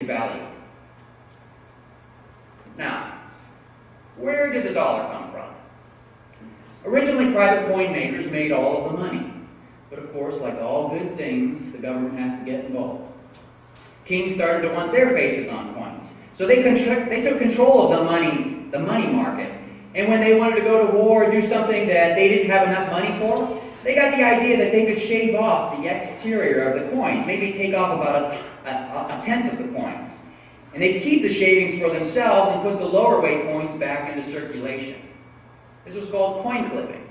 value. Now, where did the dollar come from? Originally, private coin makers made all of the money. But of course, like all good things, the government has to get involved. Kings started to want their faces on coins. So they took control of the money market. And when they wanted to go to war or do something that they didn't have enough money for, they got the idea that they could shave off the exterior of the coins, maybe take off about a tenth of the coins. And they'd keep the shavings for themselves and put the lower weight coins back into circulation. This was called coin clipping.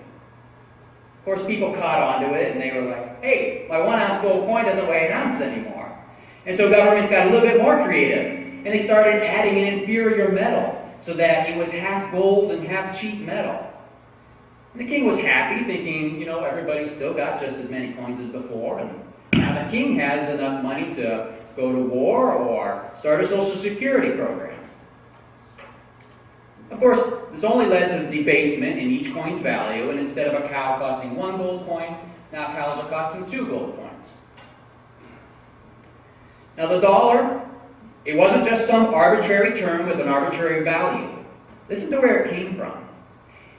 Of course, people caught onto it and they were like, hey, my 1 ounce gold coin doesn't weigh an ounce anymore. And so governments got a little bit more creative and they started adding an inferior metal so that it was half gold and half cheap metal. And the king was happy, thinking, everybody still got just as many coins as before, and now the king has enough money to go to war or start a social security program. Of course, this only led to the debasement in each coin's value, and instead of a cow costing 1 gold coin, now cows are costing 2 gold coins. Now the dollar, it wasn't just some arbitrary term with an arbitrary value. Listen to where it came from.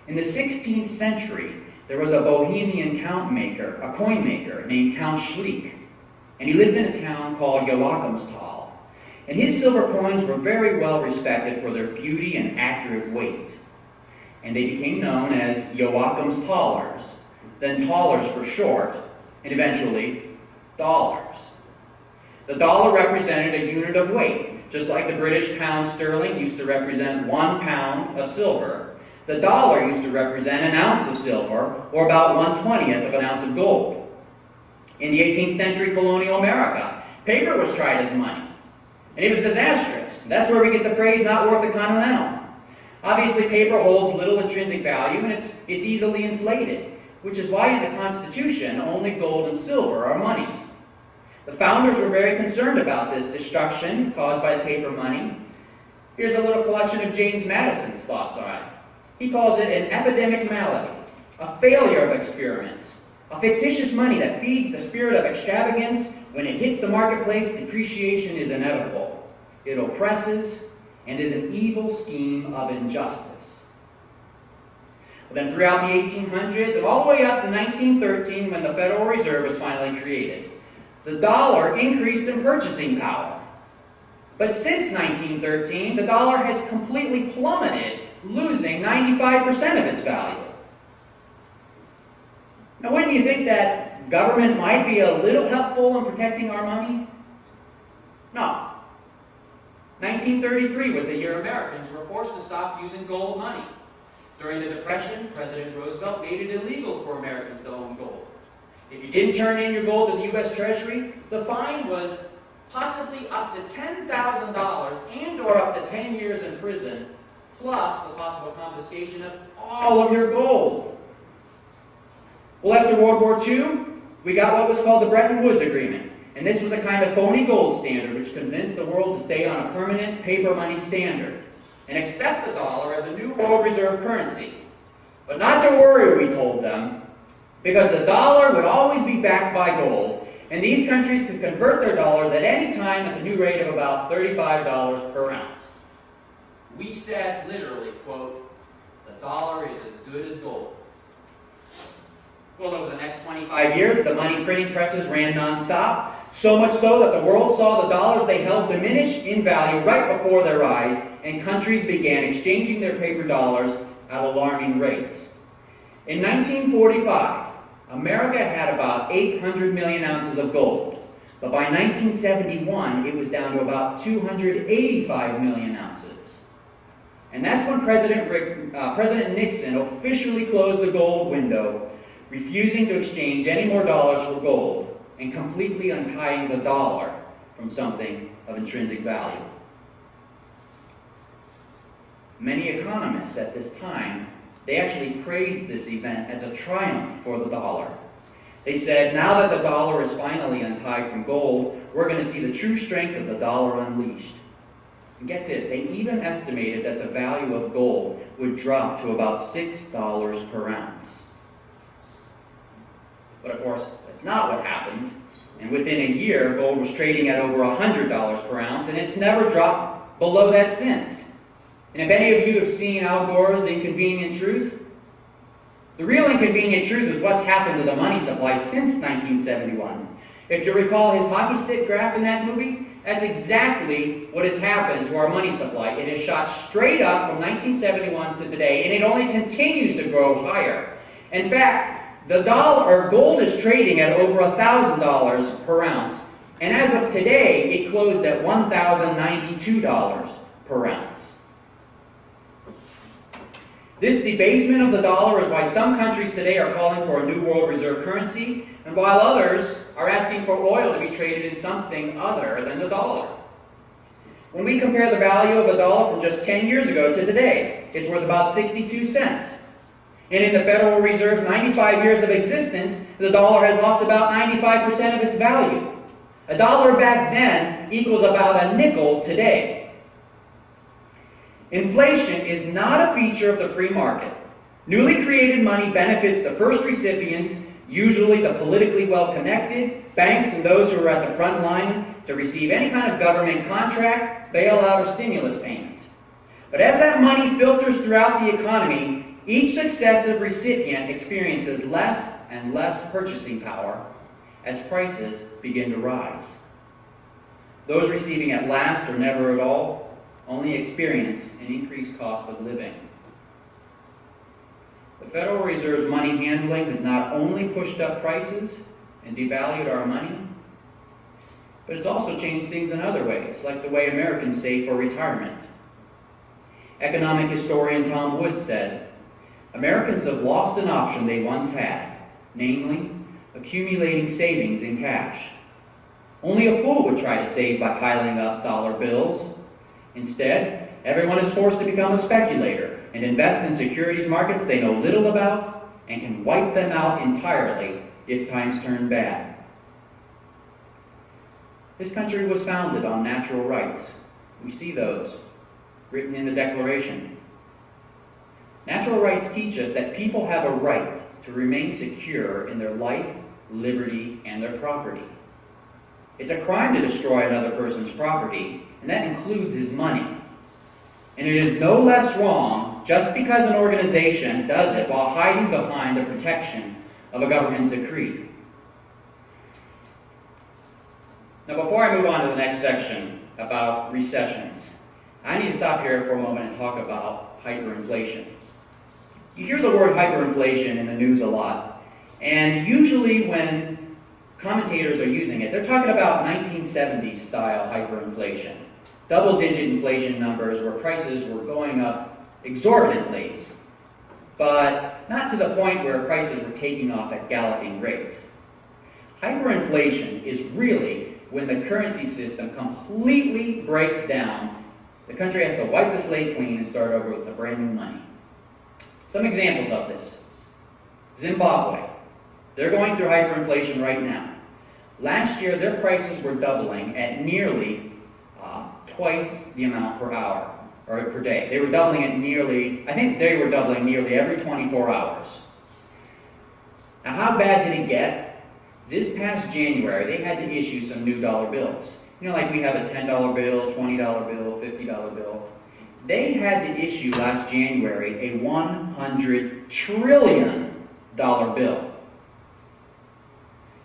In the 16th century, there was a Bohemian coin maker named Count Schlick, and he lived in a town called Joachimsthal. And his silver coins were very well respected for their beauty and accurate weight. And they became known as Joachimsthalers, then thalers for short, and eventually dollars. The dollar represented a unit of weight, just like the British pound sterling used to represent 1 pound of silver. The dollar used to represent an ounce of silver, or about 1/20th of an ounce of gold. In the 18th century colonial America, paper was tried as money, and it was disastrous. That's where we get the phrase, not worth a continental. Obviously, paper holds little intrinsic value, and it's easily inflated, which is why in the Constitution, only gold and silver are money. The founders were very concerned about this destruction caused by the paper money. Here's a little collection of James Madison's thoughts on it. He calls it an epidemic malady, a failure of experiments, a fictitious money that feeds the spirit of extravagance. When it hits the marketplace, depreciation is inevitable. It oppresses and is an evil scheme of injustice. But then throughout the 1800s and all the way up to 1913, when the Federal Reserve was finally created, the dollar increased in purchasing power. But since 1913, the dollar has completely plummeted, losing 95% of its value. Now, wouldn't you think that government might be a little helpful in protecting our money? No. 1933 was the year Americans were forced to stop using gold money. During the Depression, President Roosevelt made it illegal for Americans to own gold. If you didn't turn in your gold to the U.S. Treasury, the fine was possibly up to $10,000 and or up to 10 years in prison, plus the possible confiscation of all of your gold. Well, after World War II, we got what was called the Bretton Woods Agreement. And this was a kind of phony gold standard which convinced the world to stay on a permanent paper money standard and accept the dollar as a new world reserve currency. But not to worry, we told them, because the dollar would always be backed by gold, and these countries could convert their dollars at any time at the new rate of about $35 per ounce. We said, literally, quote, the dollar is as good as gold. Well, over the next 25 years, the money printing presses ran nonstop, so much so that the world saw the dollars they held diminish in value right before their eyes, and countries began exchanging their paper dollars at alarming rates. In 1945, America had about 800 million ounces of gold, but by 1971, it was down to about 285 million ounces. And that's when President Nixon officially closed the gold window, refusing to exchange any more dollars for gold, and completely untying the dollar from something of intrinsic value. Many economists at this time, they actually praised this event as a triumph for the dollar. They said, now that the dollar is finally untied from gold, we're going to see the true strength of the dollar unleashed. And get this, they even estimated that the value of gold would drop to about $6 per ounce. But of course, that's not what happened. And within a year, gold was trading at over $100 per ounce, and it's never dropped below that since. And if any of you have seen Al Gore's Inconvenient Truth, the real inconvenient truth is what's happened to the money supply since 1971. If you recall his hockey stick graph in that movie, that's exactly what has happened to our money supply. It has shot straight up from 1971 to today, and it only continues to grow higher. In fact, the gold is trading at over $1,000 per ounce, and as of today, it closed at $1,092 per ounce. This debasement of the dollar is why some countries today are calling for a new world reserve currency, and while others are asking for oil to be traded in something other than the dollar. When we compare the value of a dollar from just 10 years ago to today, it's worth about 62 cents. And in the Federal Reserve's 95 years of existence, the dollar has lost about 95% of its value. A dollar back then equals about a nickel today. Inflation is not a feature of the free market. Newly created money benefits the first recipients, usually the politically well-connected, banks and those who are at the front line to receive any kind of government contract, bailout, or stimulus payment. But as that money filters throughout the economy, each successive recipient experiences less and less purchasing power as prices begin to rise. Those receiving at last or never at all only experience an increased cost of living. The Federal Reserve's money handling has not only pushed up prices and devalued our money, but it's also changed things in other ways, like the way Americans save for retirement. Economic historian Tom Woods said, "Americans have lost an option they once had, namely, accumulating savings in cash. Only a fool would try to save by piling up dollar bills. Instead, everyone is forced to become a speculator and invest in securities markets they know little about and can wipe them out entirely if times turn bad." This country was founded on natural rights. We see those written in the Declaration. Natural rights teach us that people have a right to remain secure in their life, liberty, and their property. It's a crime to destroy another person's property, and that includes his money. And it is no less wrong just because an organization does it while hiding behind the protection of a government decree. Now, before I move on to the next section about recessions, I need to stop here for a moment and talk about hyperinflation. You hear the word hyperinflation in the news a lot, and usually when commentators are using it, they're talking about 1970s style hyperinflation. Double-digit inflation numbers where prices were going up exorbitantly, but not to the point where prices were taking off at galloping rates. Hyperinflation is really when the currency system completely breaks down. The country has to wipe the slate clean and start over with a brand new money. Some examples of this. Zimbabwe. They're going through hyperinflation right now. Last year, their prices were doubling at nearly twice the amount per hour, or per day. They were doubling at nearly every 24 hours. Now, how bad did it get? This past January, they had to issue some new dollar bills. You know, like we have a $10 bill, $20 bill, $50 bill. They had to issue last January a $100 trillion bill.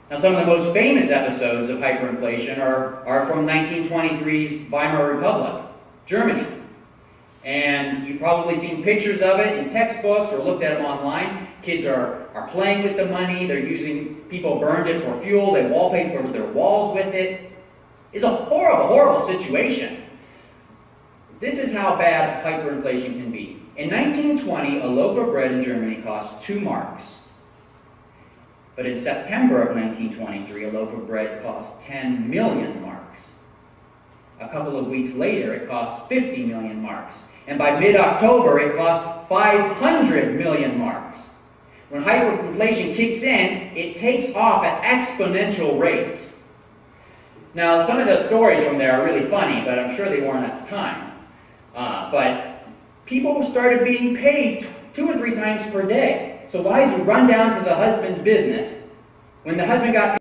Now, some of the most famous episodes of hyperinflation are from 1923's Weimar Republic, Germany. And you've probably seen pictures of it in textbooks or looked at them online. Kids are playing with the money. People burned it for fuel. They wallpapered their walls with it. It's a horrible, horrible situation. This is how bad hyperinflation can be. In 1920, a loaf of bread in Germany cost 2 marks. But in September of 1923, a loaf of bread cost 10 million marks. A couple of weeks later, it cost 50 million marks. And by mid-October, it cost 500 million marks. When hyperinflation kicks in, it takes off at exponential rates. Now, some of the stories from there are really funny, but I'm sure they weren't at the time. But people started being paid 2 or 3 times per day. So wives would run down to the husband's business. When the husband got